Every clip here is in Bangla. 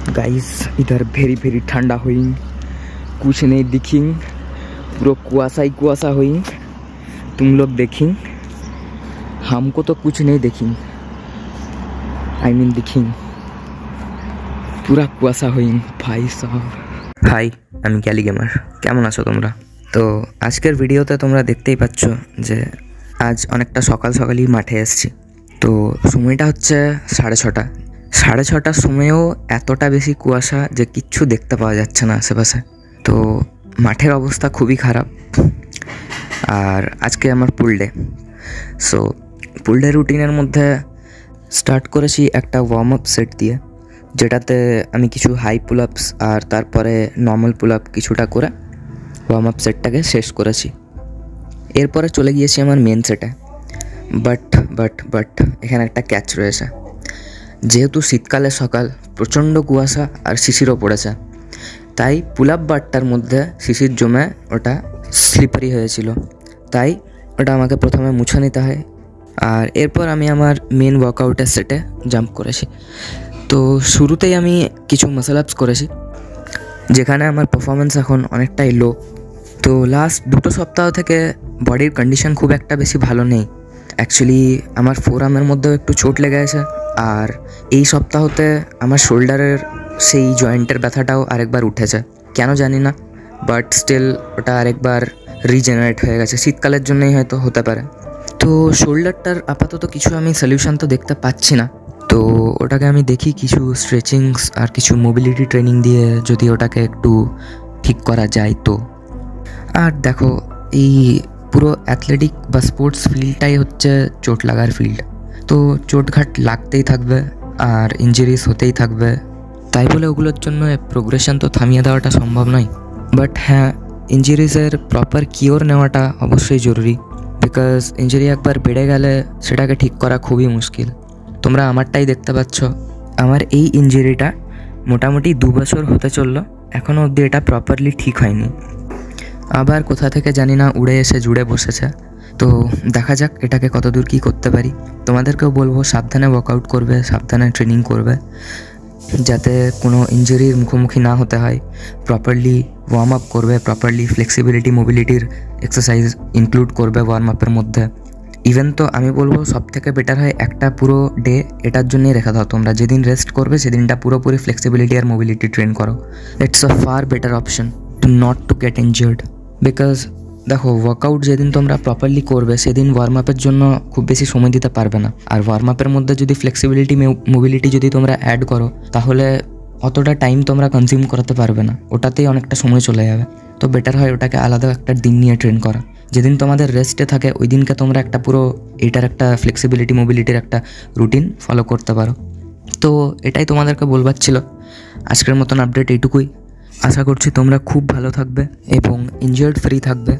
गाइस इधर वेरी वेरी ठंडा हुई, कुछ नहीं दिखी, पूरा कुआसा ही कुआसा हुई। तुम लोग देखी, हमको तो कुछ नहीं देखी, आई मीन दिखी, पूरा कुआसा हुई भाई साहब। हाई আমি ক্যালি গেমার, কেমন আছো তোমরা? তো আজকের ভিডিওতে তোমরা দেখতেই পাচ্ছ যে আজ অনেকটা সকাল সকালই মাঠে এসেছি। তো সময়টা হচ্ছে 6:30। 6:30টার সময়েও এতটা বেশি কুয়াশা যে কিচ্ছু দেখতে পাওয়া যাচ্ছে না আশেপাশে। তো মাঠের অবস্থা খুবই খারাপ। আর আজকে আমার পুল ডে। সো পুল ডে রুটিনের মধ্যে স্টার্ট করেছি একটা ওয়ার্ম আপ সেট দিয়ে, যেটাতে আমি কিছু হাই পুল আপস আর তারপরে নর্মাল পুল আপ কিছুটা করে ওয়ার্ম আপ সেটটাকে শেষ করেছি। এরপরে চলে গিয়েছি আমার মেন সেটে। বাট এখানে একটা ক্যাচ রয়েছে। যেহেতু শীতকালে সকাল, প্রচণ্ড কুয়াশা আর শিশিরও পড়েছে, তাই পুল আপ বারটার মধ্যে শিশির জমে ওটা স্লিপারি হয়েছিল, তাই ওটা আমাকে প্রথমে মুছে নিতে হয়। আর এরপর আমি আমার মেন ওয়ার্কআউটের সেটে জাম্প করেছি। তো শুরুতেই আমি কিছু মাসল আপস করেছি, যেখানে আমার পারফরমেন্স এখন অনেকটাই লো। তো লাস্ট 2 সপ্তাহ থেকে বডির কন্ডিশন খুব একটা বেশি ভালো নেই। অ্যাকচুয়ালি আমার ফোরআর্মের মধ্যেও একটু চোট লেগে আছে, আর এই সপ্তাহতে আমার শোল্ডারের সেই জয়েন্টের ব্যথাটাও আরেকবার উঠেছে, কেন জানি না, বাট স্টিল ওটা আরেকবার রিজেনারেট হয়ে গেছে। শীতকালের জন্যই হয়তো হতে পারে। তো শোল্ডারটার আপাতত কিছু আমি সলিউশন তো দেখতে পাচ্ছি না। তো ওটাকে আমি দেখি কিছু স্ট্রেচিংস আর কিছু মোবিলিটি ট্রেনিং দিয়ে যদি ওটাকে একটু ঠিক করা যায় তো। আর দেখো, এই পুরো অ্যাথলেটিক বা স্পোর্টস ফিল্ডটাই হচ্ছে চোট লাগার ফিল্ড। তো চোটঘাট লাগতেই থাকবে আর ইঞ্জুরিস হতেই থাকবে, তাই বলে ওগুলোর জন্য প্রোগ্রেশন তো থামিয়ে দেওয়াটা সম্ভব নয়। বাট হ্যাঁ, ইঞ্জুরিসের প্রপার কিওর নেওয়াটা অবশ্যই জরুরি, বিকজ ইঞ্জুরি একবার বেড়ে গেলে সেটাকে ঠিক করা খুবই মুশকিল। তোমরা আমারটাই দেখতে পাচ্ছ, আমার এই ইঞ্জুরিটা মোটামুটি 2 বছর হতে চললো, এখনও অবধি এটা প্রপারলি ঠিক হয়নি। আবার কোথা থেকে জানি না উড়ে এসে জুড়ে বসেছে। তো দেখা যাক এটাকে কতদূর কী করতে পারি। তোমাদেরকেও বলবো সাবধানে ওয়ার্কআউট করবে, সাবধানে ট্রেনিং করবে, যাতে কোনো ইঞ্জুরির মুখোমুখি না হতে হয়। প্রপারলি ওয়ার্ম আপ করবে, প্রপারলি ফ্লেক্সিবিলিটি মোবিলিটির এক্সারসাইজ ইনক্লুড করবে ওয়ার্ম আপের মধ্যে। ইভেন তো আমি বলবো সবথেকে বেটার হয় একটা পুরো ডে এটার জন্যই রেখে দাও। তোমরা যেদিন রেস্ট করবে সেদিনটা পুরোপুরি ফ্লেক্সিবিলিটি আর মোবিলিটি ট্রেন করো। It's a far better option to not to get injured. Because দেখো, ওয়ার্কআউট যেদিন তোমরা প্রপারলি করবে সেদিন ওয়ার্ম আপের জন্য খুব বেশি সময় দিতে পারবে না। আর ওয়ার্ম আপের মধ্যে যদি ফ্লেক্সিবিলিটি মোবিলিটি যদি তোমরা অ্যাড করো, তাহলে অতটা টাইম তোমরা কনজিউম করাতে পারবে না, ওটাতেই অনেকটা সময় চলে যাবে। তো বেটার হয় ওটাকে আলাদা একটা দিন নিয়ে ট্রেন করা। যেদিন তোমাদের রেস্টে থাকে ওই দিনকে তোমরা একটা পুরো এইটার একটা ফ্লেক্সিবিলিটি মোবিলিটির একটা রুটিন ফলো করতে পারো। তো এটাই তোমাদেরকে বলবার ছিল। আজকের মতন আপডেট এইটুকুই। আশা করছি তোমরা খুব ভালো থাকবে এবং ইনজার্ড ফ্রি থাকবে।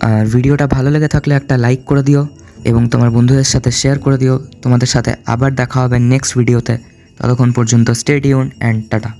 আর ভিডিওটা ভালো লেগে থাকলে একটা লাইক করে দিও এবং তোমার বন্ধুদের সাথে শেয়ার করে দিও। তোমাদের সাথে আবার দেখা হবে নেক্সট ভিডিওতে। ততক্ষণ পর্যন্ত স্টে টিউনড অ্যান্ড টাটা।